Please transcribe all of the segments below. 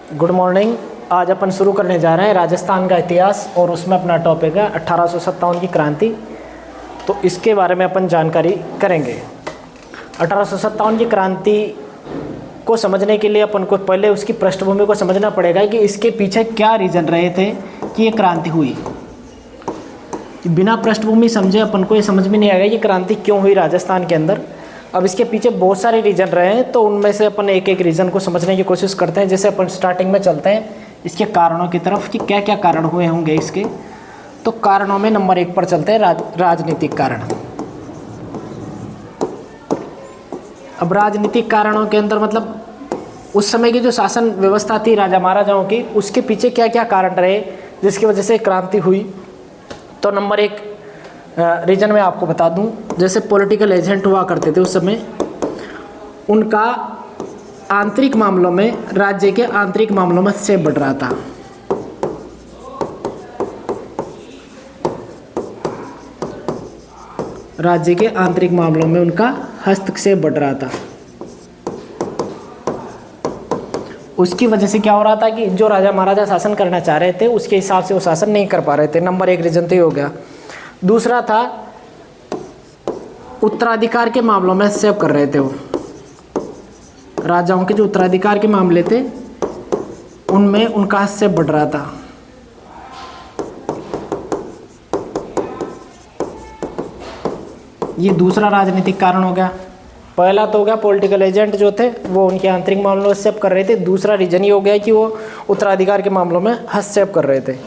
Good morning. आज अपन शुरू करने जा रहे हैं राजस्थान का इतिहास और उसमें अपना टॉपिक है 1857 की क्रांति। तो इसके बारे में अपन जानकारी करेंगे। 1857 की क्रांति को समझने के लिए अपन को पहले उसकी पृष्ठभूमि को समझना पड़ेगा कि इसके पीछे क्या रीज़न रहे थे कि ये क्रांति हुई। बिना पृष्ठभूमि समझे अपन को ये समझ में नहीं आएगा कि क्रांति क्यों हुई राजस्थान के अंदर। अब इसके पीछे बहुत सारे रीज़न रहे हैं, तो उनमें से अपन एक एक रीज़न को समझने की कोशिश करते हैं। जैसे अपन स्टार्टिंग में चलते हैं इसके कारणों की तरफ कि क्या क्या कारण हुए होंगे इसके। तो कारणों में नंबर 1 पर चलते हैं राजनीतिक कारण। अब राजनीतिक कारणों के अंदर मतलब उस समय की जो शासन व्यवस्था थी राजा महाराजाओं की, उसके पीछे क्या क्या कारण रहे जिसकी वजह से क्रांति हुई। तो नंबर 1 रीजन में आपको बता दूं, जैसे पॉलिटिकल एजेंट हुआ करते थे उस समय, उनका आंतरिक मामलों में, राज्य के आंतरिक मामलों में हस्तक्षेप बढ़ रहा था। राज्य के आंतरिक मामलों में उनका हस्तक्षेप बढ़ रहा था। उसकी वजह से क्या हो रहा था कि जो राजा महाराजा शासन करना चाह रहे थे उसके हिसाब से वो शासन नहीं कर पा रहे थे। नंबर 1 रीजन तो ये हो गया। दूसरा था उत्तराधिकार के मामलों में हस्तक्षेप कर रहे थे वो। राजाओं के जो उत्तराधिकार के मामले थे उनमें उनका हस्तक्षेप बढ़ रहा था। ये दूसरा राजनीतिक कारण हो गया। पहला तो हो गया पॉलिटिकल एजेंट जो थे वो उनके आंतरिक मामलों में हस्तक्षेप कर रहे थे। दूसरा रीजन ये हो गया कि वो उत्तराधिकार के मामलों में हस्तक्षेप कर रहे थे।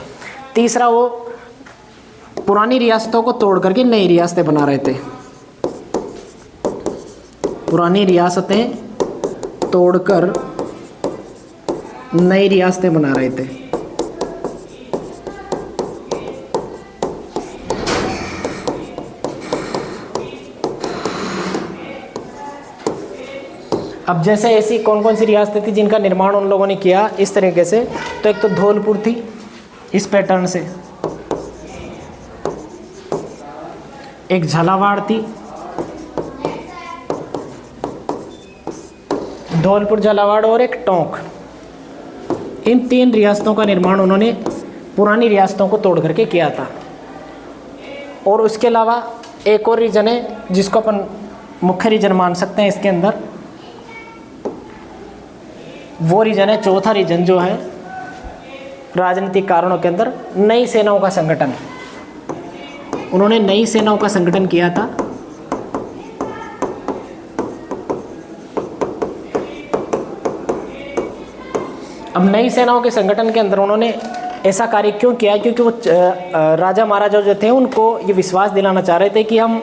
तीसरा, वो पुरानी रियासतों को तोड़ करके नई रियासतें बना रहे थे। पुरानी रियासतें तोड़कर नई रियासतें बना रहे थे। अब जैसे ऐसी कौन कौन सी रियासतें थी जिनका निर्माण उन लोगों ने किया इस तरीके से, तो एक तो धौलपुर थी इस पैटर्न से, एक झालावाड़ थी, धौलपुर, झालावाड़ और एक टोंक। इन 3 रियासतों का निर्माण उन्होंने पुरानी रियासतों को तोड़ करके किया था। और उसके अलावा एक और रीजन है जिसको अपन मुख्य रीजन मान सकते हैं इसके अंदर। वो रीजन है, चौथा रीजन जो है राजनीतिक कारणों के अंदर, नई सेनाओं का संगठन। उन्होंने नई सेनाओं का संगठन किया था। अब नई सेनाओं के संगठन के अंदर उन्होंने ऐसा कार्य क्यों किया? क्योंकि वो राजा महाराजा जो थे उनको ये विश्वास दिलाना चाह रहे थे कि हम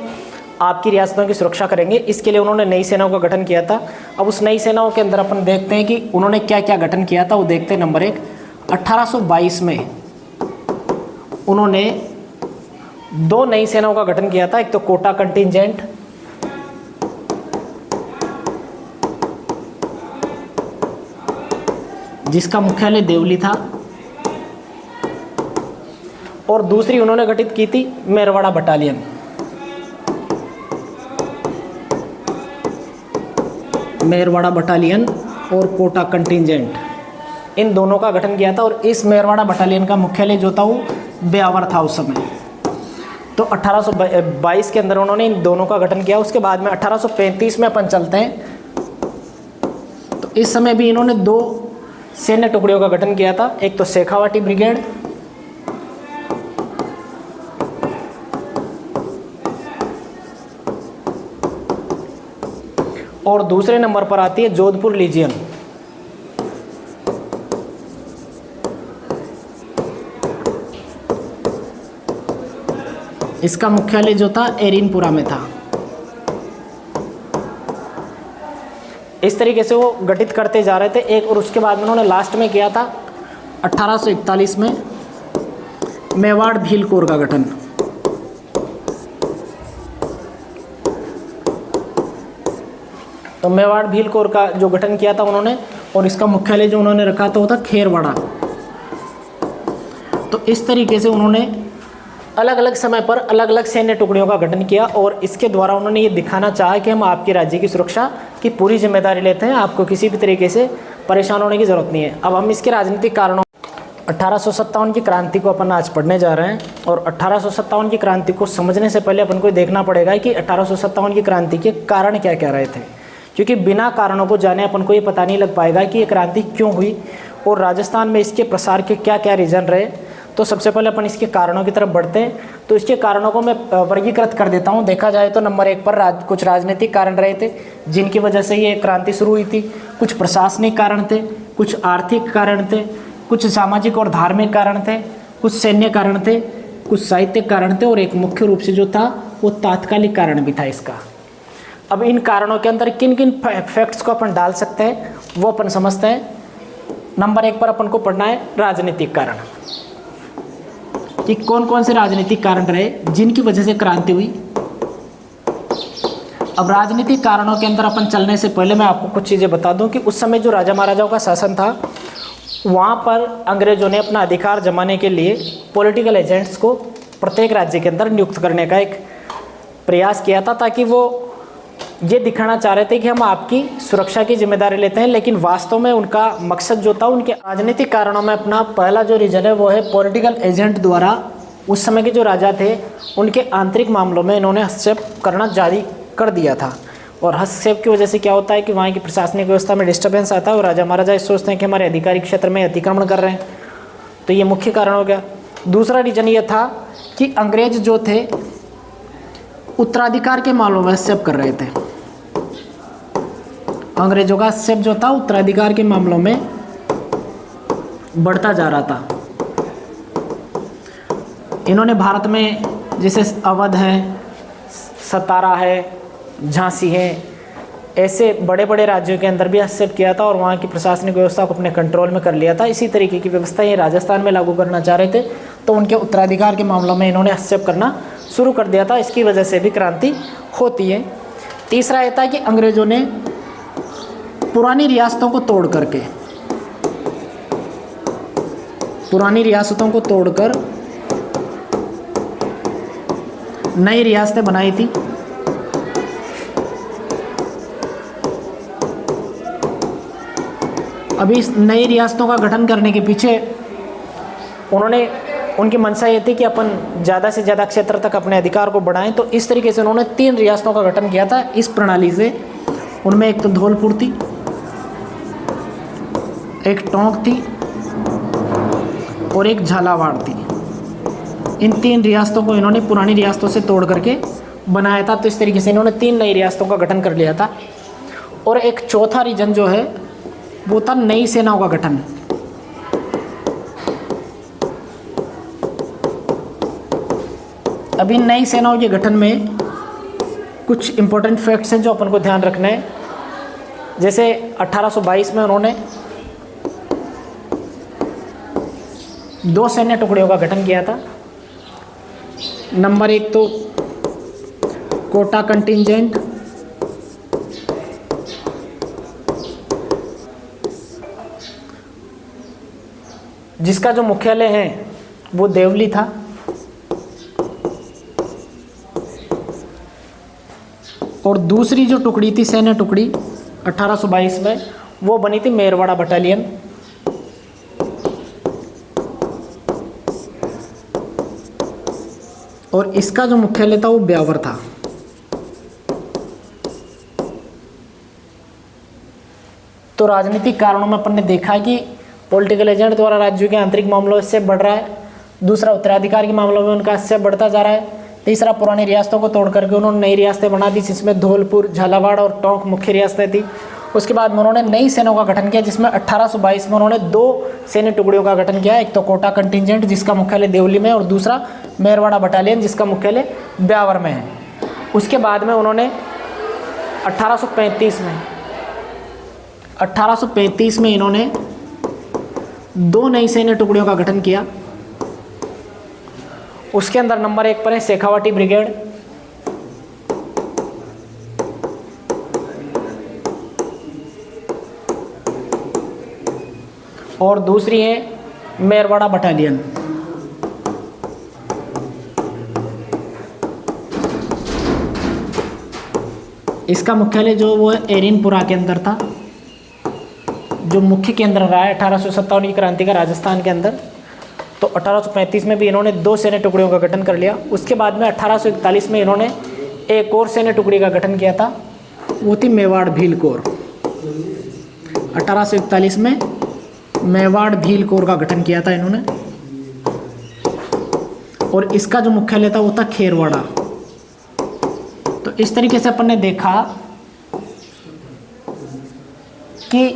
आपकी रियासतों की सुरक्षा करेंगे। इसके लिए उन्होंने नई सेनाओं का गठन किया था। अब उस नई सेनाओं के अंदर अपन देखते हैं कि उन्होंने क्या क्या गठन किया था, वो देखते हैं। नंबर 1, 1822 में उन्होंने 2 नई सेनाओं का गठन किया था। एक तो कोटा कंटिजेंट, जिसका मुख्यालय देवली था, और दूसरी उन्होंने गठित की थी मेरवाड़ा बटालियन। मेरवाड़ा बटालियन और कोटा कंटिजेंट, इन दोनों का गठन किया था। और इस मेरवाड़ा बटालियन का मुख्यालय जो था वो ब्यावर था उस समय। तो 1822 के अंदर उन्होंने इन दोनों का गठन किया। उसके बाद में 1835 में अपन चलते हैं, तो इस समय भी इन्होंने 2 सैन्य टुकड़ियों का गठन किया था। एक तो शेखावाटी ब्रिगेड, और दूसरे नंबर पर आती है जोधपुर लीजियन। इसका मुख्यालय जो था एरिनपुरा में था। इस तरीके से वो गठित करते जा रहे थे एक, और उसके बाद में उन्होंने लास्ट में किया था 1841 में मेवाड़ भील कोर का गठन। तो मेवाड़ भील कोर का जो गठन किया था उन्होंने, और इसका मुख्यालय जो उन्होंने रखा था वो था खेरवाड़ा। तो इस तरीके से उन्होंने अलग अलग समय पर अलग अलग सैन्य टुकड़ियों का गठन किया और इसके द्वारा उन्होंने ये दिखाना चाहा कि हम आपके राज्य की सुरक्षा की पूरी जिम्मेदारी लेते हैं, आपको किसी भी तरीके से परेशान होने की ज़रूरत नहीं है। अब हम इसके राजनीतिक कारणों 1857 की क्रांति को अपन आज पढ़ने जा रहे हैं। और 1857 की क्रांति को समझने से पहले अपन को देखना पड़ेगा कि 1857 की क्रांति के कारण क्या क्या रहे थे, क्योंकि बिना कारणों को जाने अपन को ये पता नहीं लग पाएगा कि ये क्रांति क्यों हुई और राजस्थान में इसके प्रसार के क्या क्या रीज़न रहे। तो सबसे पहले अपन इसके कारणों की तरफ बढ़ते हैं। तो इसके कारणों को मैं वर्गीकृत कर देता हूँ। देखा जाए तो नंबर 1 पर कुछ राजनीतिक कारण रहे थे जिनकी वजह से ये क्रांति शुरू हुई थी, कुछ प्रशासनिक कारण थे, कुछ आर्थिक कारण थे, कुछ सामाजिक और धार्मिक कारण थे, कुछ सैन्य कारण थे, कुछ साहित्यिक कारण थे और एक मुख्य रूप से जो था वो तात्कालिक कारण भी था इसका। अब इन कारणों के अंदर किन किन फैक्ट्स को अपन डाल सकते हैं वो अपन समझते हैं। नंबर 1 पर अपन को पढ़ना है राजनीतिक कारण, कि कौन कौन से राजनीतिक कारण रहे जिनकी वजह से क्रांति हुई। अब राजनीतिक कारणों के अंदर अपन चलने से पहले मैं आपको कुछ चीज़ें बता दूं कि उस समय जो राजा महाराजाओं का शासन था वहाँ पर अंग्रेजों ने अपना अधिकार जमाने के लिए पॉलिटिकल एजेंट्स को प्रत्येक राज्य के अंदर नियुक्त करने का एक प्रयास किया था, ताकि वो ये दिखाना चाह रहे थे कि हम आपकी सुरक्षा की जिम्मेदारी लेते हैं, लेकिन वास्तव में उनका मकसद जो था उनके राजनीतिक कारणों में अपना पहला जो रीजन है वो है पॉलिटिकल एजेंट द्वारा उस समय के जो राजा थे उनके आंतरिक मामलों में इन्होंने हस्तक्षेप करना जारी कर दिया था। और हस्तक्षेप की वजह से क्या होता है कि वहाँ की प्रशासनिक व्यवस्था में डिस्टर्बेंस आता है और राजा महाराजा सोचते हैं कि हमारे अधिकारी क्षेत्र में अतिक्रमण कर रहे हैं। तो ये मुख्य कारण हो गया। दूसरा रीजन ये था कि अंग्रेज जो थे उत्तराधिकार के मामलों में हस्तक्षेप कर रहे थे। अंग्रेजों का हस्तक्षेप जो था उत्तराधिकार के मामलों में बढ़ता जा रहा था। इन्होंने भारत में जैसे अवध है, सतारा है, झांसी है, ऐसे बड़े बड़े राज्यों के अंदर भी हस्तक्षेप किया था और वहाँ की प्रशासनिक व्यवस्था को अपने कंट्रोल में कर लिया था। इसी तरीके की व्यवस्था ये राजस्थान में लागू करना चाह रहे थे, तो उनके उत्तराधिकार के मामलों में इन्होंने हस्तक्षेप करना शुरू कर दिया था। इसकी वजह से भी क्रांति होती है। तीसरा ये था कि अंग्रेजों ने पुरानी रियासतों को तोड़कर नई रियासतें बनाई थी। अभी इस नई रियासतों का गठन करने के पीछे उनकी मंशा ये थी कि अपन ज़्यादा से ज़्यादा क्षेत्र तक अपने अधिकार को बढ़ाएं। तो इस तरीके से उन्होंने 3 रियासतों का गठन किया था इस प्रणाली से। उनमें एक तो धौलपुर थी, एक टोंक थी और एक झालावाड़ थी। इन 3 रियासतों को इन्होंने पुरानी रियासतों से तोड़ करके बनाया था। तो इस तरीके से इन्होंने 3 नई रियासतों का गठन कर लिया था। और एक चौथा रीजन जो है वो था नई सेनाओं का गठन। अभी नई सेनाओं के गठन में कुछ इंपॉर्टेंट फैक्ट्स हैं जो अपन को ध्यान रखना है। जैसे 1822 में उन्होंने 2 सैन्य टुकड़ियों का गठन किया था। नंबर 1 तो कोटा कंटिंजेंट, जिसका जो मुख्यालय है वो देवली था। और दूसरी जो टुकड़ी थी सैन्य टुकड़ी 1822 में वो बनी थी मेरवाड़ा बटालियन। और इसका जो मुख्यालय था वो ब्यावर था। तो राजनीतिक कारणों में अपन ने देखा कि पॉलिटिकल एजेंट द्वारा राज्यों के आंतरिक मामलों से बढ़ रहा है। दूसरा उत्तराधिकार के मामलों में उनका से बढ़ता जा रहा है। तीसरा पुरानी रियासतों को तोड़ करके उन्होंने नई रियासतें बना दी, जिसमें धौलपुर, झालावाड़ और टोंक मुख्य रियासतें थी। उसके बाद में उन्होंने नई सेनाओं का गठन किया, जिसमें 1822 में उन्होंने 2 सैन्य टुकड़ियों का गठन किया। एक तो कोटा कंटिंजेंट जिसका मुख्यालय देवली में और दूसरा मेरवाड़ा बटालियन जिसका मुख्यालय ब्यावर में है। उसके बाद में उन्होंने 1835 में इन्होंने 2 नई सैन्य टुकड़ियों का गठन किया। उसके अंदर नंबर 1 पर है शेखावाटी ब्रिगेड, और दूसरी है मेरवाड़ा बटालियन। इसका मुख्यालय जो वो है एरिनपुरा के अंदर था, जो मुख्य केंद्र रहा है 1857 की क्रांति का राजस्थान के अंदर, तो 1835 में भी इन्होंने 2 सैन्य टुकड़ियों का गठन कर लिया। उसके बाद में 1841 में इन्होंने एक और सैन्य टुकड़ी का गठन किया था, वो थी मेवाड़ भील कोर। 1841 में मेवाड़ भील कोर का गठन किया था इन्होंने, और इसका जो मुख्यालय था वो था खेरवाड़ा। तो इस तरीके से अपन ने देखा कि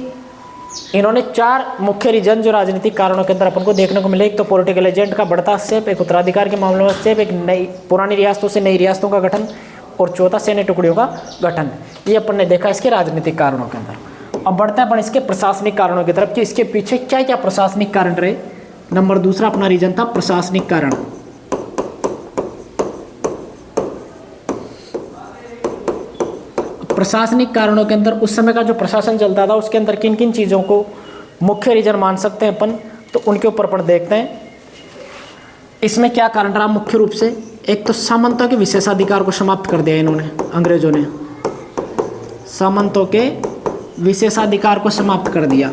इन्होंने 4 मुख्य रीजन जो राजनीतिक कारणों के अंदर अपन को देखने को मिले। एक तो पॉलिटिकल एजेंट का बढ़ता स्टेप, एक उत्तराधिकार के मामलों में स्टेप, एक नई पुरानी रियासतों से नई रियासतों का गठन, और चौथा सैन्य टुकड़ियों का गठन। ये अपन ने देखा इसके राजनीतिक कारणों के अंदर। अब बढ़ते हैं अपन इसके प्रशासनिक कारणों की तरफ कि इसके पीछे क्या क्या प्रशासनिक कारण रहे। नंबर दूसरा अपना रीजन था प्रशासनिक कारण। प्रशासनिक कारणों के अंदर उस समय का जो प्रशासन चलता था उसके अंदर किन किन चीज़ों को मुख्य रीजन मान सकते हैं अपन, तो उनके ऊपर अपन देखते हैं। इसमें क्या कारण रहा मुख्य रूप से। एक तो सामंतों के विशेषाधिकार को समाप्त कर दिया इन्होंने, अंग्रेजों ने सामंतों के विशेषाधिकार को समाप्त कर दिया।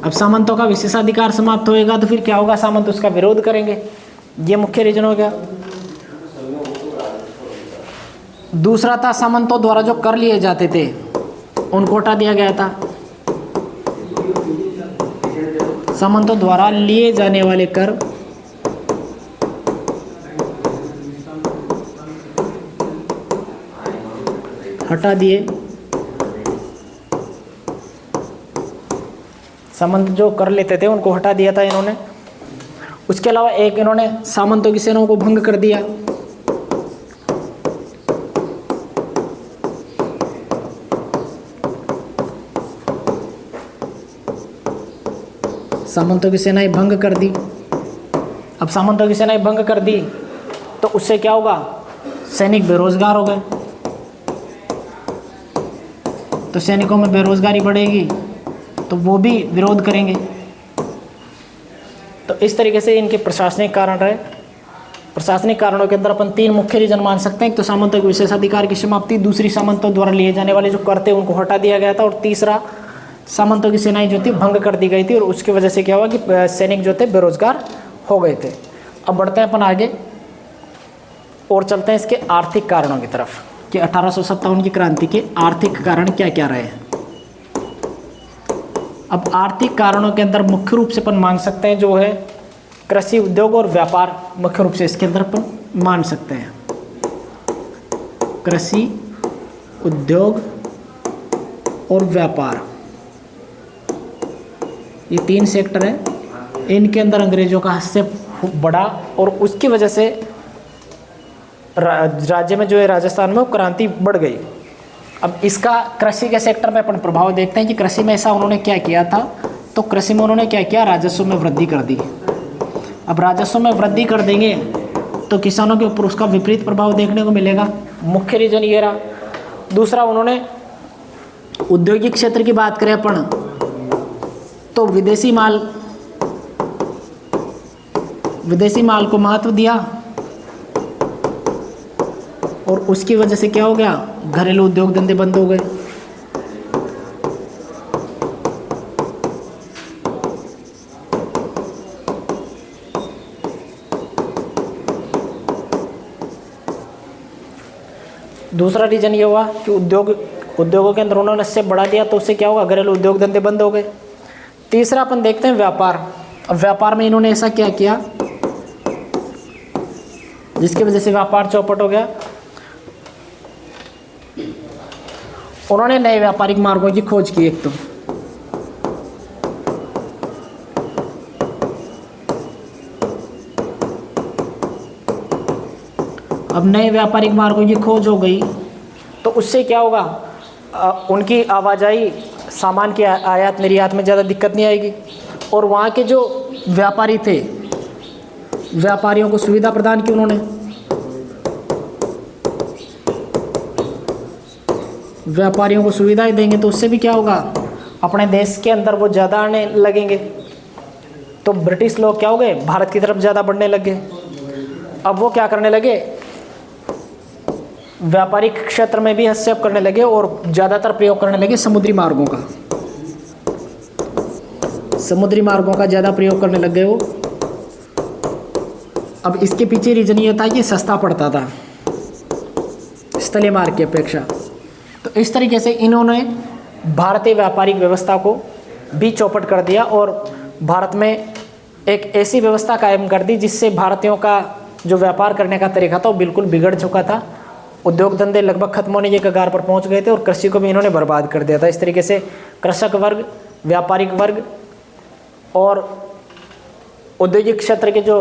अब सामंतों का विशेषाधिकार समाप्त होएगा तो फिर क्या होगा, सामंत उसका विरोध करेंगे। ये मुख्य रीजन हो गया। दूसरा था सामंतों द्वारा जो कर लिए जाते थे उनको हटा दिया गया था। सामंतों द्वारा लिए जाने वाले कर हटा दिए। सामंत जो कर लेते थे उनको हटा दिया था इन्होंने। उसके अलावा एक इन्होंने सामंतों की सेनाओं को भंग कर दिया। सामंतों की सेनाएं भंग कर दी। अब सामंतों की सेनाएं भंग कर दी तो उससे क्या होगा, सैनिक बेरोजगार हो गए। तो सैनिकों में बेरोजगारी बढ़ेगी तो वो भी विरोध करेंगे। तो इस तरीके से इनके प्रशासनिक कारण रहे। प्रशासनिक कारणों के अंदर अपन 3 मुख्य रीजन मान सकते हैं। एक तो सामंतों के विशेषाधिकार की समाप्ति, दूसरी सामंतों द्वारा लिए जाने वाले जो कर थे उनको हटा दिया गया था, और तीसरा सामंतों की सेनाएं जो थी भंग कर दी गई थी और उसकी वजह से क्या हुआ कि सैनिक जो थे बेरोजगार हो गए थे। अब बढ़ते हैं अपन आगे और चलते हैं इसके आर्थिक कारणों की तरफ कि 1857 की क्रांति के आर्थिक कारण क्या क्या रहे हैं। अब आर्थिक कारणों के अंदर मुख्य रूप से अपन मान सकते हैं जो है कृषि, उद्योग और व्यापार। मुख्य रूप से इसके अंदर अपन मान सकते हैं कृषि, उद्योग और व्यापार, ये 3 सेक्टर हैं। इनके अंदर अंग्रेजों का हस्तक्षेप बढ़ा और उसकी वजह से राज्य में जो है राजस्थान में वो क्रांति बढ़ गई। अब इसका कृषि के सेक्टर में अपन प्रभाव देखते हैं कि कृषि में ऐसा उन्होंने क्या किया था। तो कृषि में उन्होंने क्या किया, राजस्व में वृद्धि कर दी। अब राजस्व में वृद्धि कर देंगे तो किसानों के ऊपर उसका विपरीत प्रभाव देखने को मिलेगा। मुख्य रीजन ये रहा। दूसरा, उन्होंने औद्योगिक क्षेत्र की बात करें अपन तो विदेशी माल को महत्व दिया और उसकी वजह से क्या हो गया, घरेलू उद्योग धंधे बंद हो गए। दूसरा रीजन ये हुआ कि उद्योगों के अंदर उन्होंने इससे बढ़ा दिया तो उससे क्या होगा, घरेलू उद्योग धंधे बंद हो गए। तीसरा अपन देखते हैं व्यापार। अब व्यापार में इन्होंने ऐसा क्या किया जिसकी वजह से व्यापार चौपट हो गया। उन्होंने नए व्यापारिक मार्गों की खोज की। एक तो अब नए व्यापारिक मार्गों की खोज हो गई तो उससे क्या होगा, उनकी आवाजाही, सामान की आयात निर्यात में ज़्यादा दिक्कत नहीं आएगी और वहाँ के जो व्यापारी थे, व्यापारियों को सुविधा प्रदान की उन्होंने। व्यापारियों को सुविधाएं देंगे तो उससे भी क्या होगा, अपने देश के अंदर वो ज़्यादा आने लगेंगे। तो ब्रिटिश लोग क्या हो गए, भारत की तरफ ज़्यादा बढ़ने लगे। अब वो क्या करने लगे, व्यापारिक क्षेत्र में भी हस्तक्षेप करने लगे और ज़्यादातर प्रयोग करने लगे समुद्री मार्गों का। समुद्री मार्गों का ज़्यादा प्रयोग करने लग गए वो। अब इसके पीछे रीजन ये था कि सस्ता पड़ता था स्थलीय मार्ग की अपेक्षा। तो इस तरीके से इन्होंने भारतीय व्यापारिक व्यवस्था को भी चौपट कर दिया और भारत में एक ऐसी व्यवस्था कायम कर दी जिससे भारतीयों का जो व्यापार करने का तरीका था वो बिल्कुल बिगड़ चुका था। उद्योग धंधे लगभग खत्म होने के कगार पर पहुंच गए थे और कृषि को भी इन्होंने बर्बाद कर दिया था। इस तरीके से कृषक वर्ग, व्यापारिक वर्ग और औद्योगिक क्षेत्र के जो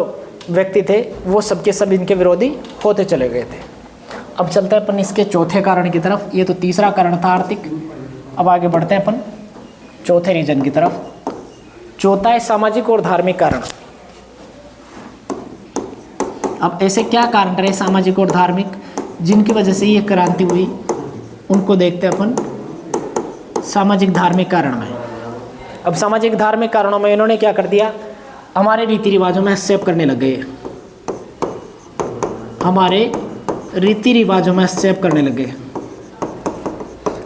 व्यक्ति थे वो सबके सब इनके विरोधी होते चले गए थे। अब चलते हैं अपन इसके चौथे कारण की तरफ। ये तो तीसरा कारण था आर्थिक। अब आगे बढ़ते हैं अपन चौथे रीजन की तरफ। चौथा है सामाजिक और धार्मिक कारण। अब ऐसे क्या कारण रहे सामाजिक और धार्मिक जिनकी वजह से ये क्रांति हुई, उनको देखते हैं अपन सामाजिक धार्मिक कारण में। अब सामाजिक धार्मिक कारणों में इन्होंने क्या कर दिया, हमारे रीति रिवाजों में हस्तक्षेप करने लग गए। हमारे रीति रिवाजों में हस्तक्षेप करने लगे।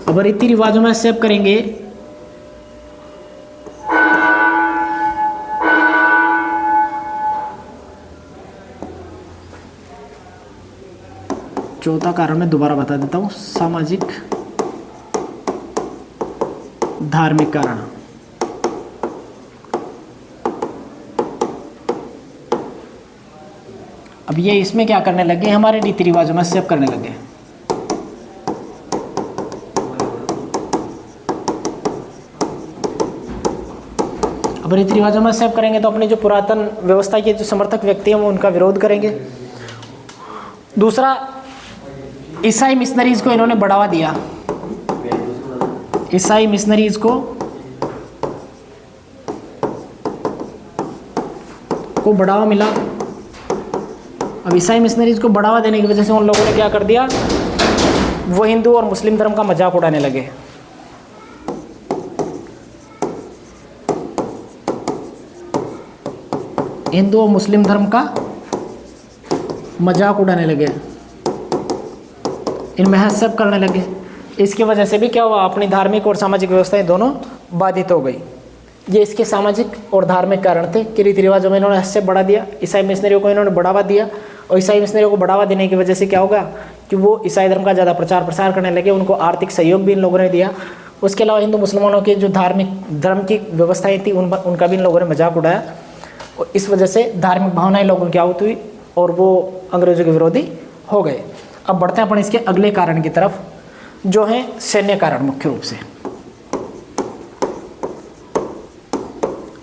अब रीति रिवाजों में हस्तक्षेप करेंगे चौथा कारण मैं दोबारा बता देता हूं, सामाजिक धार्मिक कारण। अब ये इसमें क्या करने लगे, हमारे रीति रिवाजों में हस्तक्षेप करने लगे। अब रीति रिवाजों में हस्तक्षेप करेंगे तो अपनी जो पुरातन व्यवस्था के जो समर्थक व्यक्ति हैं वो उनका विरोध करेंगे। दूसरा, ईसाई मिशनरीज को इन्होंने बढ़ावा दिया। ईसाई मिशनरीज को बढ़ावा मिला। अब ईसाई मिशनरीज को बढ़ावा देने की वजह से उन लोगों ने क्या कर दिया, वो हिंदू और मुस्लिम धर्म का मजाक उड़ाने लगे। हिंदू और मुस्लिम धर्म का मजाक उड़ाने लगे, इनमें हस्तक्षेप करने लगे। इसकी वजह से भी क्या हुआ, अपनी धार्मिक और सामाजिक व्यवस्थाएं दोनों बाधित हो गई। ये इसके सामाजिक और धार्मिक कारण थे कि रीति रिवाजों में इन्होंने हस्तक्षेप बढ़ा दिया। ईसाई मिशनरियों को इन्होंने बढ़ावा दिया और ईसाई मिशनरियों को बढ़ावा देने की वजह से क्या होगा कि वो ईसाई धर्म का ज़्यादा प्रचार प्रसार करने लगे। उनको आर्थिक सहयोग भी इन लोगों ने दिया। उसके अलावा हिंदू मुसलमानों की जो धार्मिक धर्म की व्यवस्थाएँ थी उनका भी इन लोगों ने मजाक उड़ाया और इस वजह से धार्मिक भावनाएं लोगों की आहत हुई और वो अंग्रेजों के विरोधी हो गए। अब बढ़ते हैं अपन इसके अगले कारण की तरफ, जो है सैन्य कारण मुख्य रूप से।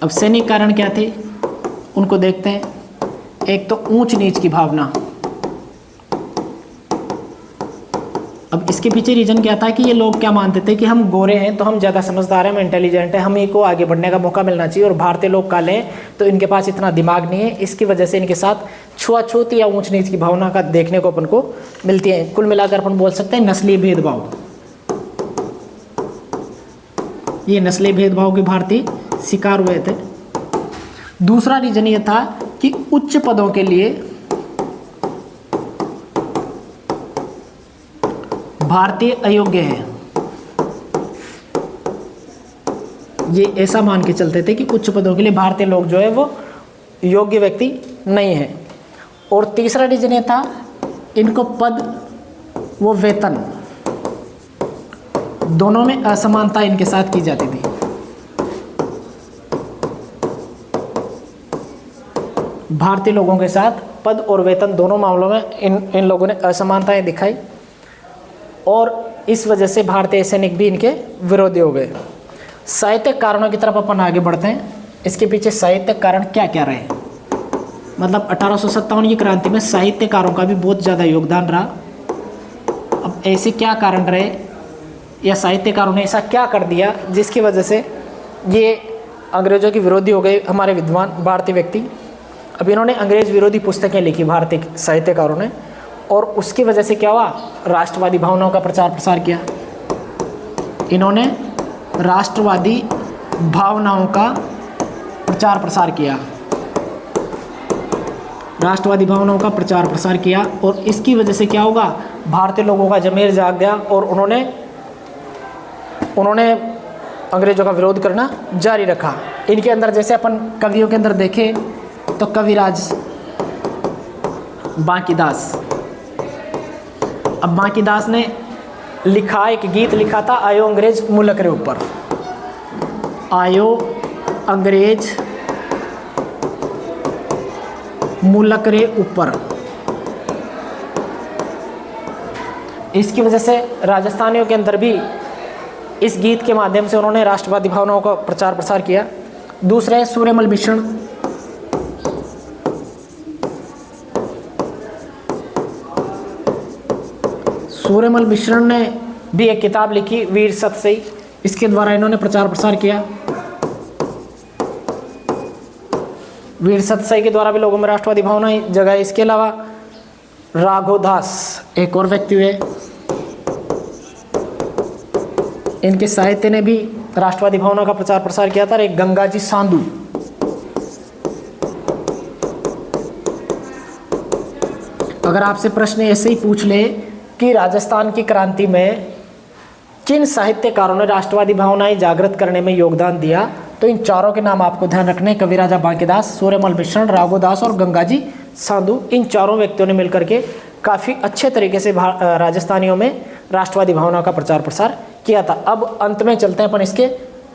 अब सैनिक कारण क्या थे उनको देखते हैं। एक तो ऊंच नीच की भावना। अब इसके पीछे रीजन क्या था कि ये लोग क्या मानते थे कि हम गोरे हैं तो हम ज़्यादा समझदार हैं, हम इंटेलिजेंट हैं, हम ही को आगे बढ़ने का मौका मिलना चाहिए और भारतीय लोग काले हैं तो इनके पास इतना दिमाग नहीं है। इसकी वजह से इनके साथ छुआछूत या ऊंच नीच की भावना का देखने को अपन को मिलती है। कुल मिलाकर अपन बोल सकते हैं नस्लीय भेदभाव। ये नस्लीय भेदभाव के भारतीय शिकार हुए थे। दूसरा रीजन ये था कि उच्च पदों के लिए भारतीय अयोग्य है। ये ऐसा मान के चलते थे कि उच्च पदों के लिए भारतीय लोग जो है वो योग्य व्यक्ति नहीं है। और तीसरा रीजन ये था इनको पद वो वेतन दोनों में असमानता इनके साथ की जाती थी। भारतीय लोगों के साथ पद और वेतन दोनों मामलों में इन लोगों ने असमानताएं दिखाई और इस वजह से भारतीय सैनिक भी इनके विरोधी हो गए। साहित्यिक कारणों की तरफ अपन आगे बढ़ते हैं। इसके पीछे साहित्यिक कारण क्या क्या रहे, मतलब 1857 की क्रांति में साहित्यकारों का भी बहुत ज़्यादा योगदान रहा। अब ऐसे क्या कारण रहे या साहित्यकारों ने ऐसा क्या कर दिया जिसकी वजह से ये अंग्रेज़ों के विरोधी हो गए हमारे विद्वान भारतीय व्यक्ति। अब इन्होंने अंग्रेज़ विरोधी पुस्तकें लिखी भारतीय साहित्यकारों ने और उसकी वजह से क्या हुआ, राष्ट्रवादी भावनाओं का प्रचार प्रसार किया। इन्होंने राष्ट्रवादी भावनाओं का प्रचार प्रसार किया। राष्ट्रवादी भावनाओं का प्रचार प्रसार किया और इसकी वजह से क्या होगा, भारतीय लोगों का जमीर जाग गया और उन्होंने अंग्रेजों का विरोध करना जारी रखा। इनके अंदर जैसे अपन कवियों के अंदर देखें तो कविराज बांकीदास, अब बांकीदास ने लिखा, एक गीत लिखा था, आयो अंग्रेज मुल्क रे ऊपर, आयो अंग्रेज मुल्क रे ऊपर। इसकी वजह से राजस्थानियों के अंदर भी इस गीत के माध्यम से उन्होंने राष्ट्रवादी भावनाओं का प्रचार प्रसार किया। दूसरा है सूर्यमल मिश्रण, सूर्यमल मिश्रण ने भी एक किताब लिखी वीर सतसई, इसके द्वारा इन्होंने प्रचार प्रसार किया। वीर सतसई के द्वारा भी लोगों में राष्ट्रवादी भावनाएं जगाई। इसके अलावा राघव दास एक और व्यक्ति हुए, इनके साहित्य ने भी राष्ट्रवादी भावना का प्रचार प्रसार किया था। एक गंगाजी सांधू, अगर आपसे प्रश्न ऐसे ही पूछ ले कि राजस्थान की क्रांति में किन साहित्यकारों ने राष्ट्रवादी भावनाएं जागृत करने में योगदान दिया, तो इन चारों के नाम आपको ध्यान रखने, कविराजा बांकीदास, सूर्यमल मिश्रण, राघव दास और गंगाजी सांधू। इन चारों व्यक्तियों ने मिलकर के काफ़ी अच्छे तरीके से राजस्थानियों में राष्ट्रवादी भावना का प्रचार प्रसार किया था। अब अंत में चलते हैं अपन इसके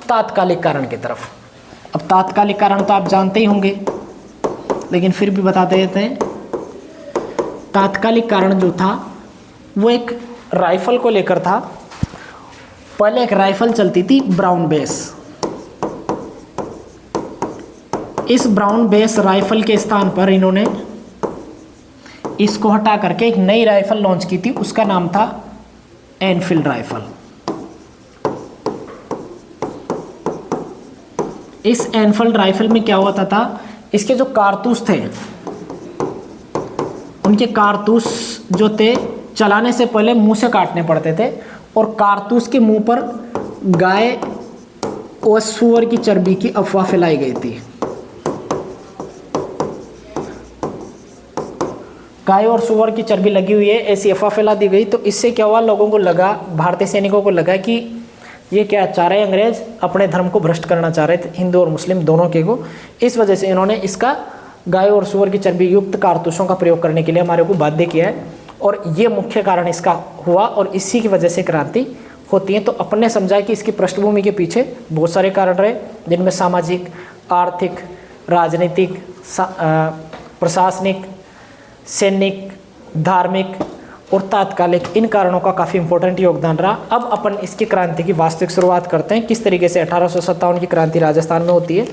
तात्कालिक कारण की तरफ। अब तात्कालिक कारण तो आप जानते ही होंगे, लेकिन फिर भी बता देते हैं। तात्कालिक कारण जो था वो एक राइफल को लेकर था। पहले एक राइफल चलती थी ब्राउन बेस, इस ब्राउन बेस राइफल के स्थान पर इन्होंने इसको हटा करके एक नई राइफल लॉन्च की थी, उसका नाम था एनफील्ड राइफल। इस एनफील्ड राइफल में क्या होता था, इसके जो कारतूस थे, उनके कारतूस जो थे चलाने से पहले मुंह से काटने पड़ते थे और कारतूस के मुंह पर गाय और सूअर की चर्बी की अफवाह फैलाई गई थी। गाय और सूअर की चर्बी लगी हुई है, ऐसी अफवाह फैला दी गई। तो इससे क्या हुआ, लोगों को लगा, भारतीय सैनिकों को लगा कि ये क्या चाह रहे हैं, अंग्रेज अपने धर्म को भ्रष्ट करना चाह रहे थे, हिंदू और मुस्लिम दोनों के को। इस वजह से इन्होंने इसका गाय और सूअर की चर्बी युक्त कारतूसों का प्रयोग करने के लिए हमारे को बाध्य किया है और ये मुख्य कारण इसका हुआ और इसी की वजह से क्रांति होती है। तो अपन ने समझा कि इसकी पृष्ठभूमि के पीछे बहुत सारे कारण रहे, जिनमें सामाजिक, आर्थिक, राजनीतिक, प्रशासनिक, सैनिक, धार्मिक और तात्कालिक, इन कारणों का काफ़ी इंपॉर्टेंट योगदान रहा। अब अपन इसकी क्रांति की वास्तविक शुरुआत करते हैं, किस तरीके से 1857 की क्रांति राजस्थान में होती है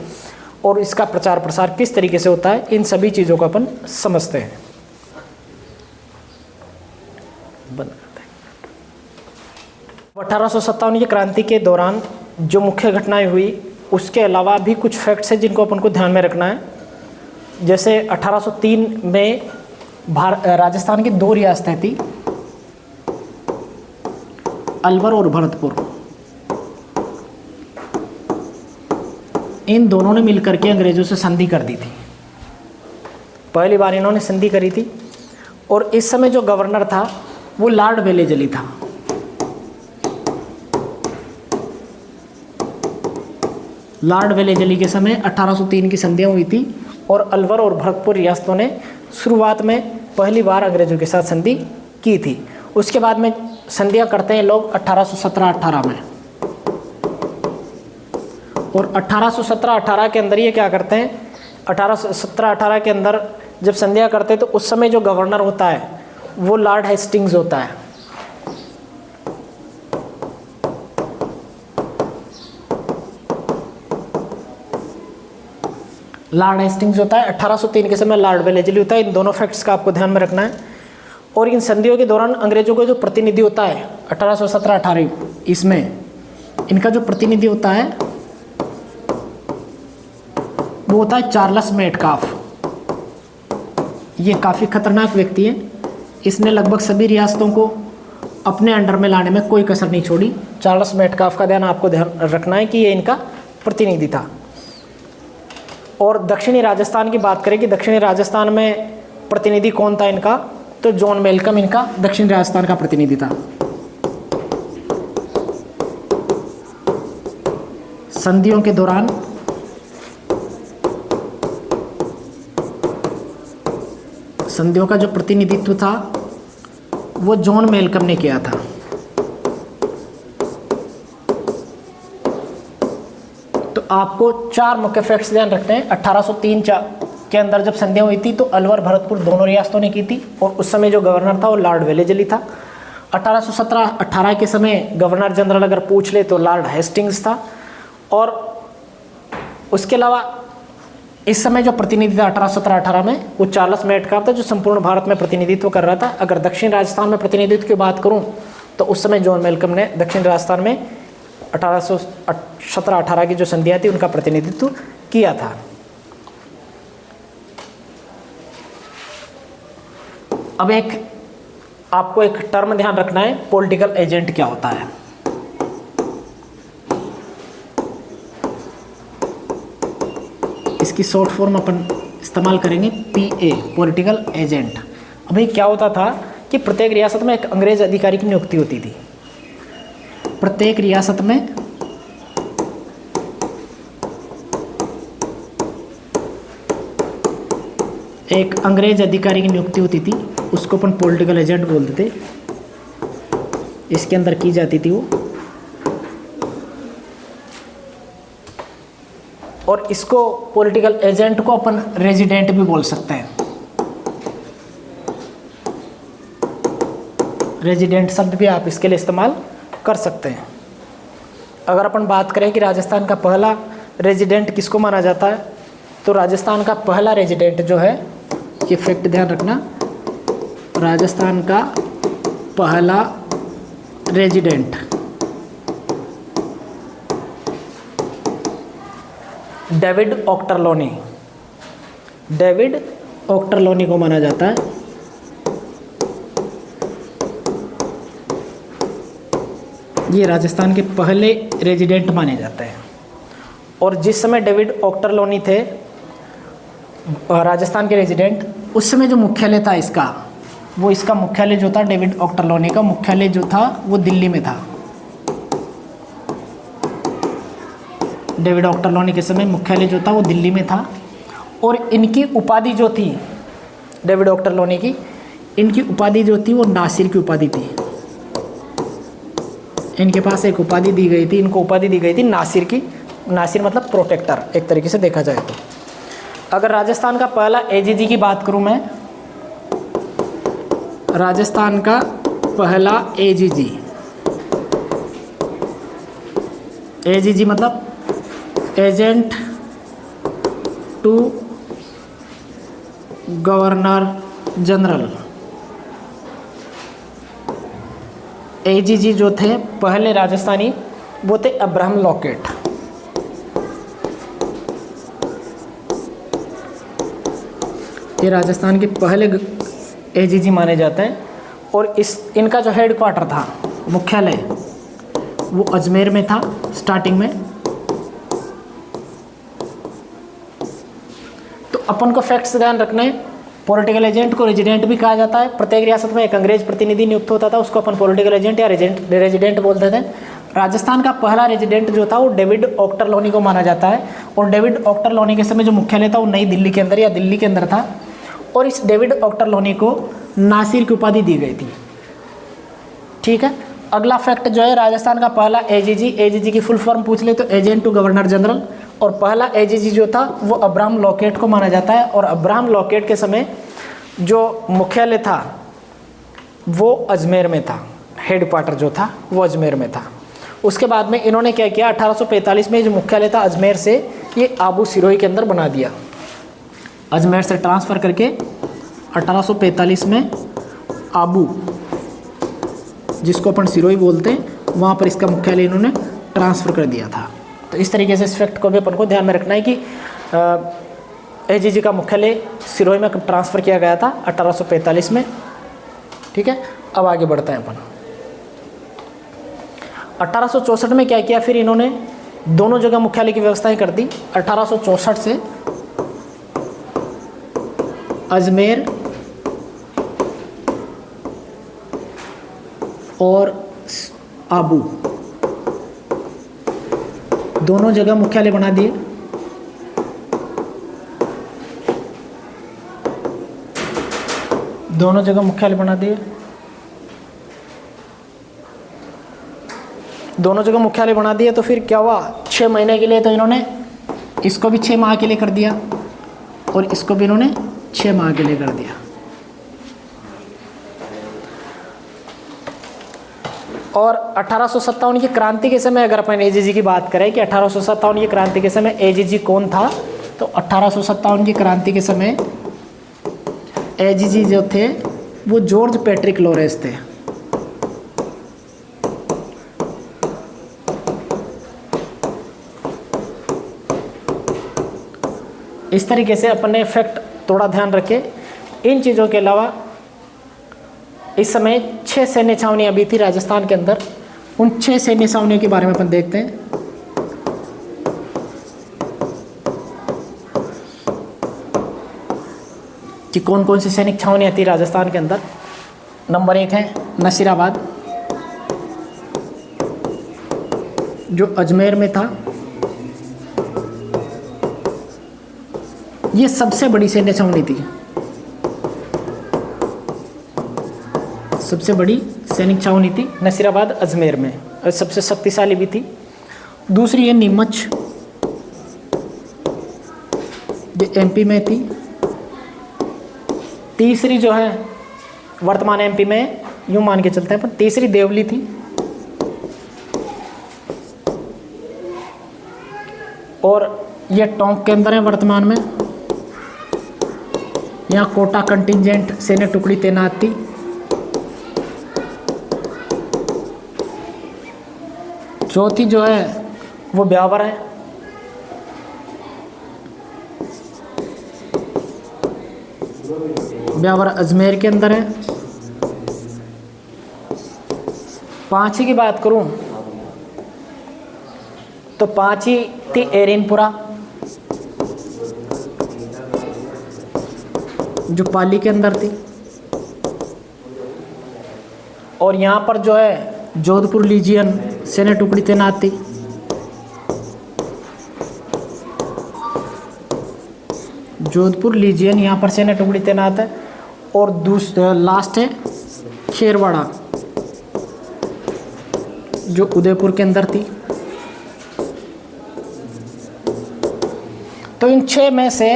और इसका प्रचार प्रसार किस तरीके से होता है, इन सभी चीज़ों को अपन समझते हैं। 1857 की क्रांति के दौरान जो मुख्य घटनाएं हुई, उसके अलावा भी कुछ फैक्ट्स हैं जिनको अपन को ध्यान में रखना है। जैसे 1803 में राजस्थान की दो रियासतें थी, अलवर और भरतपुर। इन दोनों ने मिलकर के अंग्रेजों से संधि कर दी थी, पहली बार इन्होंने संधि करी थी। और इस समय जो गवर्नर था वो लॉर्ड वेलेजली था। लॉर्ड वेलेजली के समय 1803 की संधियां हुई थी और अलवर और भरतपुर रियासतों ने शुरुआत में पहली बार अंग्रेजों के साथ संधि की थी। उसके बाद में संधियां करते हैं लोग 1817-18 में, और 1817-18 के अंदर ये क्या करते हैं, 1817-18 के अंदर जब संधियां करते हैं तो उस समय जो गवर्नर होता है वो लॉर्ड हेस्टिंग्स होता है। लॉर्ड हेस्टिंग्स होता है, 1803 के समय लॉर्ड वेलेजली होता है। इन दोनों फैक्ट्स का आपको ध्यान में रखना है। और इन संधियों के दौरान अंग्रेजों का जो प्रतिनिधि होता है 1817-18 इसमें इनका जो प्रतिनिधि होता है वो होता है चार्ल्स मेटकाफ। ये काफ़ी खतरनाक व्यक्ति है, इसने लगभग सभी रियासतों को अपने अंडर में लाने में कोई कसर नहीं छोड़ी। चार्ल्स मेटकाफ का ध्यान आपको रखना है कि ये इनका प्रतिनिधि था। और दक्षिणी राजस्थान की बात करें कि दक्षिणी राजस्थान में प्रतिनिधि कौन था इनका, तो जॉन मेलकम इनका दक्षिण राजस्थान का प्रतिनिधि था। संधियों के दौरान संधियों का जो प्रतिनिधित्व था वो जॉन मेलकम ने किया था। तो आपको चार मुख्य फैक्ट्स ध्यान रखते हैं। 1803 के अंदर जब संधियां हुई थी तो अलवर भरतपुर दोनों रियासतों ने की थी, और उस समय जो गवर्नर था वो लॉर्ड वेलेजली था। 1817-18 के समय गवर्नर जनरल अगर पूछ ले तो लॉर्ड हेस्टिंग्स था, और उसके अलावा इस समय जो प्रतिनिधि था 1817-18 में वो चार्ल्स मेटकाफ था, जो संपूर्ण भारत में प्रतिनिधित्व कर रहा था। अगर दक्षिण राजस्थान में प्रतिनिधित्व की बात करूं तो उस समय जॉन मेलकम ने दक्षिण राजस्थान में 1817-18 की जो संधियां थी उनका प्रतिनिधित्व किया था। अब आपको एक टर्म ध्यान रखना है, पॉलिटिकल एजेंट क्या होता है। इसकी शॉर्ट फॉर्म अपन इस्तेमाल करेंगे PA, पॉलिटिकल एजेंट। अभी क्या होता था कि प्रत्येक रियासत में एक अंग्रेज अधिकारी की नियुक्ति होती थी। प्रत्येक रियासत में एक अंग्रेज अधिकारी की नियुक्ति होती थी, उसको अपन पॉलिटिकल एजेंट बोलते थे। इसके अंदर की जाती थी वो, और इसको पॉलिटिकल एजेंट को अपन रेजिडेंट भी बोल सकते हैं। रेजिडेंट शब्द भी आप इसके लिए इस्तेमाल कर सकते हैं। अगर अपन बात करें कि राजस्थान का पहला रेजिडेंट किसको माना जाता है, तो राजस्थान का पहला रेजिडेंट जो है, ये फैक्ट ध्यान रखना, राजस्थान का पहला resident David Ochterlony, David Ochterlony को माना जाता है। ये राजस्थान के पहले रेजिडेंट माने जाते हैं। और जिस समय डेविड ऑक्टरलोनी थे राजस्थान के रेजिडेंट, उस समय जो मुख्यालय था इसका मुख्यालय जो था, डेविड ऑक्टरलोनी का मुख्यालय जो था वो दिल्ली में था। डेविड ऑक्टरलोनी के समय मुख्यालय जो था वो दिल्ली में था। और इनकी उपाधि जो थी, डेविड ऑक्टरलोनी की, इनकी उपाधि जो थी वो नासिर की उपाधि थी। इनके पास एक उपाधि दी गई थी, इनको उपाधि दी गई थी नासिर की। नासिर मतलब प्रोटेक्टर, एक तरीके से देखा जाए तो। अगर राजस्थान का पहला AGG की बात करूं मैं, राजस्थान का पहला AGG मतलब agent to governor general. AGG जो थे पहले राजस्थानी, वो थे अब्राहम लॉकेट। ये राजस्थान के पहले AGG माने जाते हैं। और इनका जो हेड क्वार्टर था, मुख्यालय, वो अजमेर में था स्टार्टिंग में। तो अपन को फैक्ट्स ध्यान रखना है। पॉलिटिकल एजेंट को रेजिडेंट भी कहा जाता है। प्रत्येक रियासत में एक अंग्रेज प्रतिनिधि नियुक्त होता था, उसको अपन पॉलिटिकल एजेंट या रेजिडेंट बोलते थे। राजस्थान का पहला रेजिडेंट जो था वो डेविड ऑक्टरलोनी को माना जाता है। और डेविड ऑक्टरलोनी के समय जो मुख्यालय था वो नई दिल्ली के अंदर या दिल्ली के अंदर था। और इस डेविड ऑक्टरलोनी को नासिर की उपाधि दी गई थी। ठीक है। अगला फैक्ट जो है, राजस्थान का पहला AGG की फुल फॉर्म पूछ ले तो एजेंट टू गवर्नर जनरल। और पहला AGG जो था वो अब्राहम लॉकेट को माना जाता है। और अब्राहम लॉकेट के समय जो मुख्यालय था वो अजमेर में था, हेड क्वार्टर जो था वो अजमेर में था। उसके बाद में इन्होंने क्या किया, 1845 में जो मुख्यालय था अजमेर से ये आबू सिरोही के अंदर बना दिया। अजमेर से ट्रांसफ़र करके 1845 में आबू, जिसको अपन सिरोही बोलते हैं, वहाँ पर इसका मुख्यालय इन्होंने ट्रांसफ़र कर दिया था। तो इस तरीके से इस फैक्ट को भी अपन को ध्यान में रखना है कि AGG का मुख्यालय सिरोही में ट्रांसफ़र किया गया था 1845 में। ठीक है। अब आगे बढ़ते हैं अपन। 1864 में क्या किया, फिर इन्होंने दोनों जगह मुख्यालय की व्यवस्थाएं कर दी। 1864 से अजमेर और आबू, दोनों जगह मुख्यालय बना दिए। दोनों जगह मुख्यालय बना दिए। दोनों जगह मुख्यालय बना दिए तो फिर क्या हुआ, 6 महीने के लिए तो इन्होंने इसको भी 6 माह के लिए कर दिया और इसको भी इन्होंने 6 माह के लिए कर दिया। और 1857 की क्रांति के समय अगर अपन एजीजी की बात करें कि 1857 की क्रांति के समय एजीजी कौन था, तो 1857 की क्रांति के समय एजीजी जो थे वो जॉर्ज पैट्रिक लॉरेंस थे। इस तरीके से अपन ने फैक्ट थोड़ा ध्यान रखे। इन चीज़ों के अलावा इस समय 6 सैन्य छावनियाँ भी थी राजस्थान के अंदर। उन 6 सैन्य छावनियों के बारे में अपन देखते हैं। कि कौन कौन सी सैनिक छावनियाँ थी राजस्थान के अंदर। नंबर 1 है नसीराबाद, जो अजमेर में था। ये सबसे बड़ी सैन्य छावनी थी, सबसे बड़ी सैनिक छावनी थी नसीराबाद अजमेर में, और सबसे शक्तिशाली भी थी। दूसरी है नीमच, जो एमपी में थी। तीसरी जो है वर्तमान एमपी में, यूं मान के चलते हैं, पर तीसरी देवली थी। और ये टोंक के अंदर है वर्तमान में। यहाँ कोटा कंटिजेंट सैन्य टुकड़ी तैनात थी। चौथी जो है वो ब्यावर है। ब्यावर अजमेर के अंदर है। 5वीं की बात करूं तो 5वीं थी एरिनपुरा, जो पाली के अंदर थी। और यहाँ पर जो है जोधपुर लीजियन सैन्य टुकड़ी तैनात थी। जोधपुर लीजियन यहाँ पर सैन्य टुकड़ी तैनात है। और लास्ट है खेरवाड़ा, जो उदयपुर के अंदर थी। तो इन 6 में से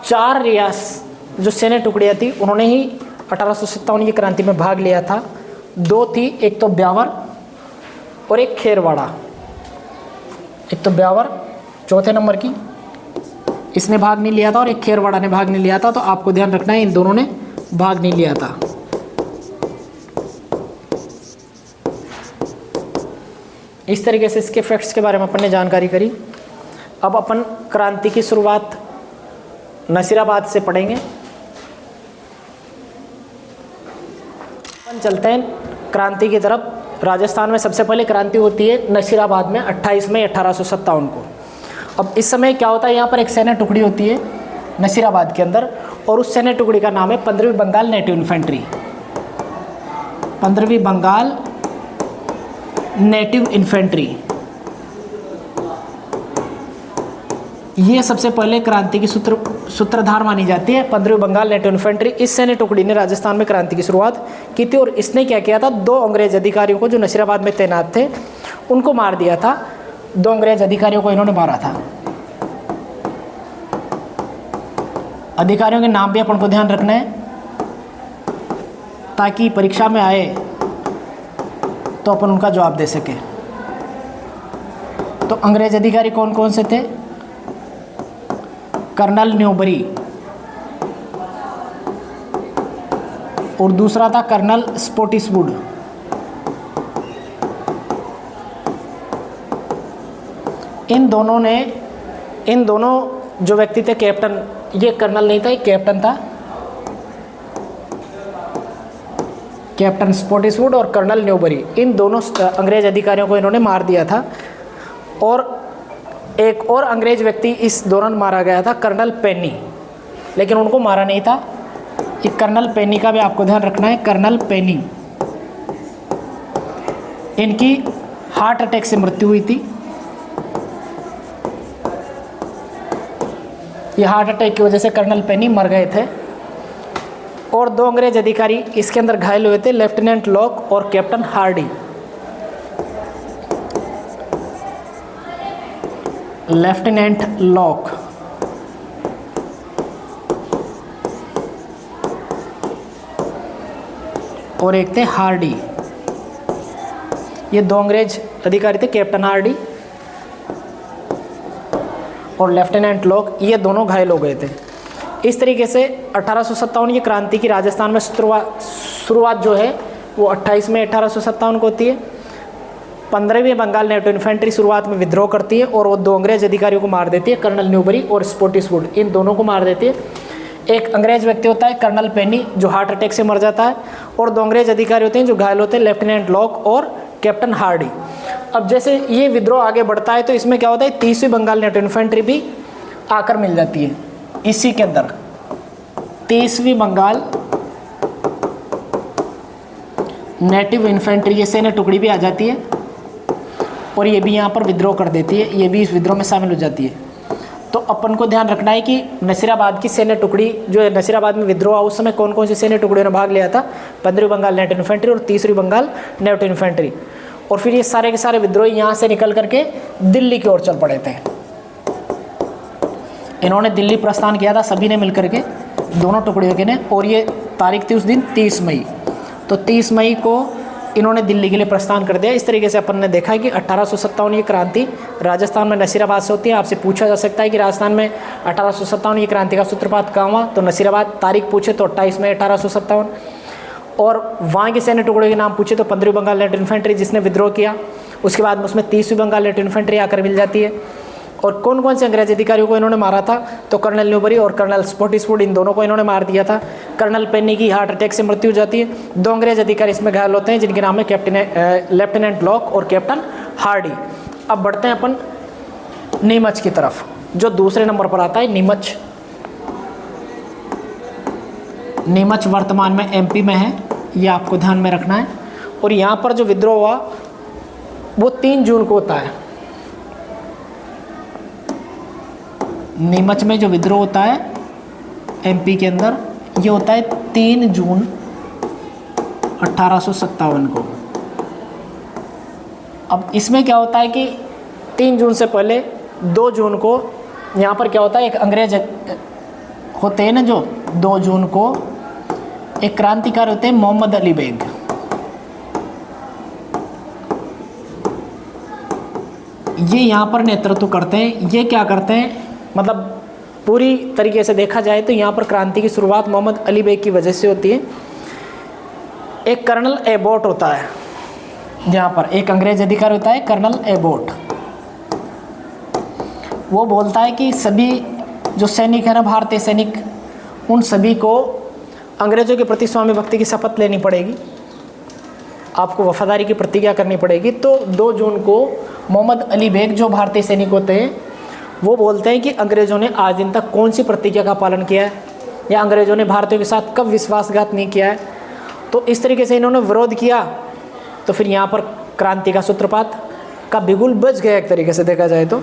4 रियासत जो सैन्य टुकड़ियाँ थी उन्होंने ही 1857 की क्रांति में भाग लिया था। 2 थी, एक तो ब्यावर और एक खेरवाड़ा। एक तो ब्यावर चौथे नंबर की, इसने भाग नहीं लिया था, और एक खेरवाड़ा ने भाग नहीं लिया था। तो आपको ध्यान रखना है इन दोनों ने भाग नहीं लिया था। इस तरीके से इसके फैक्ट्स के बारे में अपन ने जानकारी करी। अब अपन क्रांति की शुरुआत नसीराबाद से पढ़ेंगे। अपन चलते हैं क्रांति की तरफ। राजस्थान में सबसे पहले क्रांति होती है नसीराबाद में 28 मई 1857 को। अब इस समय क्या होता है, यहाँ पर एक सैन्य टुकड़ी होती है नसीराबाद के अंदर, और उस सैन्य टुकड़ी का नाम है 15वीं बंगाल नेटिव इन्फेंट्री। 15वीं बंगाल नेटिव इन्फेंट्री, ये सबसे पहले क्रांति की सूत्रधार मानी जाती है। 15वीं बंगाल नेटिव इन्फेंट्री, इस सैन्य टुकड़ी ने राजस्थान में क्रांति की शुरुआत की थी। और इसने क्या किया था, 2 अंग्रेज अधिकारियों को जो नसीराबाद में तैनात थे उनको मार दिया था। 2 अंग्रेज अधिकारियों को इन्होंने मारा था। अधिकारियों के नाम भी अपन को ध्यान रखना है ताकि परीक्षा में आए तो अपन उनका जवाब दे सके। तो अंग्रेज अधिकारी कौन कौन से थे, कर्नल न्यूबरी, और दूसरा था कर्नल स्पोटिसवुड। इन दोनों जो व्यक्ति थे, कैप्टन, ये कर्नल नहीं था, ये कैप्टन था, कैप्टन स्पोटिसवुड और कर्नल न्यूबरी। इन दोनों अंग्रेज अधिकारियों को इन्होंने मार दिया था। और एक और अंग्रेज व्यक्ति इस दौरान मारा गया था, कर्नल पेनी, लेकिन उनको मारा नहीं था। ये कर्नल पेनी का भी आपको ध्यान रखना है, कर्नल पेनी। इनकी हार्ट अटैक से मृत्यु हुई थी। ये हार्ट अटैक की वजह से कर्नल पेनी मर गए थे। और 2 अंग्रेज अधिकारी इसके अंदर घायल हुए थे, लेफ्टिनेंट लॉक और कैप्टन हार्डी। लेफ्टिनेंट लॉक और एक थे हार्डी। ये 2 अंग्रेज अधिकारी थे, कैप्टन हार्डी और लेफ्टिनेंट लॉक, ये दोनों घायल हो गए थे। इस तरीके से 1857 की क्रांति की राजस्थान में शुरुआत जो है वो 28 मई 1857 को होती है। 15वीं बंगाल नेटिव इन्फेंट्री शुरुआत में विद्रोह करती है और वो 2 अंग्रेज अधिकारियों को मार देती है, कर्नल न्यूबरी और स्पोर्टिसवुड, इन दोनों को मार देती है। एक अंग्रेज व्यक्ति होता है कर्नल पेनी जो हार्ट अटैक से मर जाता है, और 2 अंग्रेज अधिकारी होते हैं जो घायल होते हैं, लेफ्टिनेंट लॉक और कैप्टन हार्डी। अब जैसे ये विद्रोह आगे बढ़ता है तो इसमें क्या होता है, 30वीं बंगाल नेटिव इन्फेंट्री भी आकर मिल जाती है इसी के अंदर। 30वीं बंगाल नेटिव इन्फेंट्री, ये सैन्य टुकड़ी भी आ जाती है और ये भी यहाँ पर विद्रोह कर देती है, ये भी इस विद्रोह में शामिल हो जाती है। तो अपन को ध्यान रखना है कि नसीराबाद की सैन्य टुकड़ी जो है, नसीराबाद में विद्रोह उस समय कौन कौन सी सैन्य टुकड़ियों ने भाग लिया था, 15वीं बंगाल नेटिव इन्फेंट्री और 30वीं बंगाल नेटिव इन्फेंट्री। और फिर ये सारे के सारे विद्रोही यहाँ से निकल करके दिल्ली की ओर चल पड़े थे। इन्होंने दिल्ली प्रस्थान किया था सभी ने मिलकर के, दोनों टुकड़ियों के ने, और ये तारीख थी उस दिन 30 मई। तो 30 मई को इन्होंने दिल्ली के लिए प्रस्थान कर दिया। इस तरीके से अपन ने देखा कि 1857 की क्रांति राजस्थान में नसीराबाद से होती है। आपसे पूछा जा सकता है कि राजस्थान में 1857 की क्रांति का सूत्रपात कहाँ हुआ, तो नसीराबाद। तारीख पूछे तो 28 मई 1857। और वहाँ के सैन्य टुकड़े के नाम पूछे तो 15वीं बंगाल नेटिव इन्फेंट्री जिसने विद्रोह किया, उसके बाद उसमें 30वीं बंगाल नेटिव इन्फेंट्री आकर मिल जाती है। और कौन कौन से अंग्रेज अधिकारियों को इन्होंने मारा था, तो कर्नल न्यूबरी और कर्नल स्पोर्टिसवुड, इन दोनों को इन्होंने मार दिया था। कर्नल पेनी की हार्ट अटैक से मृत्यु हो जाती है। 2 अंग्रेज अधिकारी इसमें घायल होते हैं जिनके नाम है लेफ्टिनेंट लॉक और कैप्टन हार्डी। अब बढ़ते हैं अपन नीमच की तरफ, जो दूसरे नंबर पर आता है नीमच। नीमच वर्तमान में एमपी में है, ये आपको ध्यान में रखना है। और यहाँ पर जो विद्रोह हुआ वो 3 जून को होता है। नीमच में जो विद्रोह होता है एमपी के अंदर, ये होता है 3 जून 1857 को। अब इसमें क्या होता है कि 3 जून से पहले 2 जून को यहाँ पर क्या होता है, एक अंग्रेज होते हैं ना जो 2 जून को एक क्रांतिकारी होते हैं मोहम्मद अली बेग। ये यहाँ पर नेतृत्व करते हैं। ये क्या करते हैं, मतलब पूरी तरीके से देखा जाए तो यहाँ पर क्रांति की शुरुआत मोहम्मद अली बेग की वजह से होती है। एक कर्नल एबोट होता है, यहाँ पर एक अंग्रेज अधिकारी होता है कर्नल एबोट। वो बोलता है कि सभी जो सैनिक है ना, भारतीय सैनिक, उन सभी को अंग्रेजों के प्रति स्वामी भक्ति की शपथ लेनी पड़ेगी, आपको वफादारी की प्रतिज्ञा करनी पड़ेगी। तो 2 जून को मोहम्मद अली बेग जो भारतीय सैनिक होते हैं वो बोलते हैं कि अंग्रेज़ों ने आज दिन तक कौन सी प्रतिज्ञा का पालन किया है, या अंग्रेज़ों ने भारतीयों के साथ कब विश्वासघात नहीं किया है। तो इस तरीके से इन्होंने विरोध किया, तो फिर यहाँ पर क्रांति का सूत्रपात का बिगुल बज गया एक तरीके से देखा जाए तो।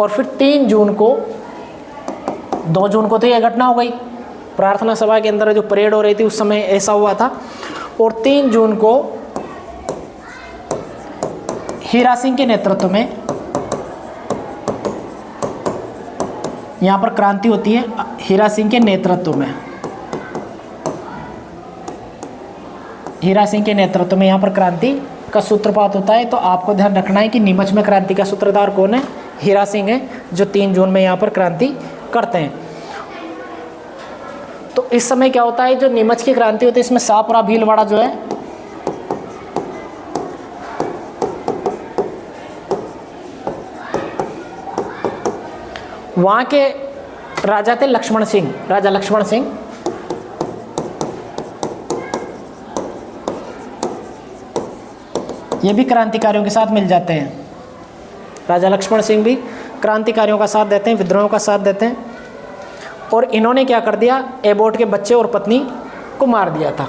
और फिर 3 जून को, 2 जून को तो यह घटना हो गई, प्रार्थना सभा के अंदर जो परेड हो रही थी उस समय ऐसा हुआ था। और 3 जून को हीरा सिंह के नेतृत्व में यहाँ पर क्रांति होती है। हीरा सिंह के नेतृत्व में, हीरा सिंह के नेतृत्व में यहाँ पर क्रांति का सूत्रपात होता है। तो आपको ध्यान रखना है कि नीमच में क्रांति का सूत्रधार कौन है, हीरा सिंह है, जो 3 जून में यहाँ पर क्रांति करते हैं। तो इस समय क्या होता है, जो नीमच की क्रांति होती है इसमें शाहपुरा भीलवाड़ा जो है वहाँ के राजा थे लक्ष्मण सिंह, राजा लक्ष्मण सिंह। ये भी क्रांतिकारियों के साथ मिल जाते हैं। राजा लक्ष्मण सिंह भी क्रांतिकारियों का साथ देते हैं, विद्रोह का साथ देते हैं। और इन्होंने क्या कर दिया, एबोट के बच्चे और पत्नी को मार दिया था।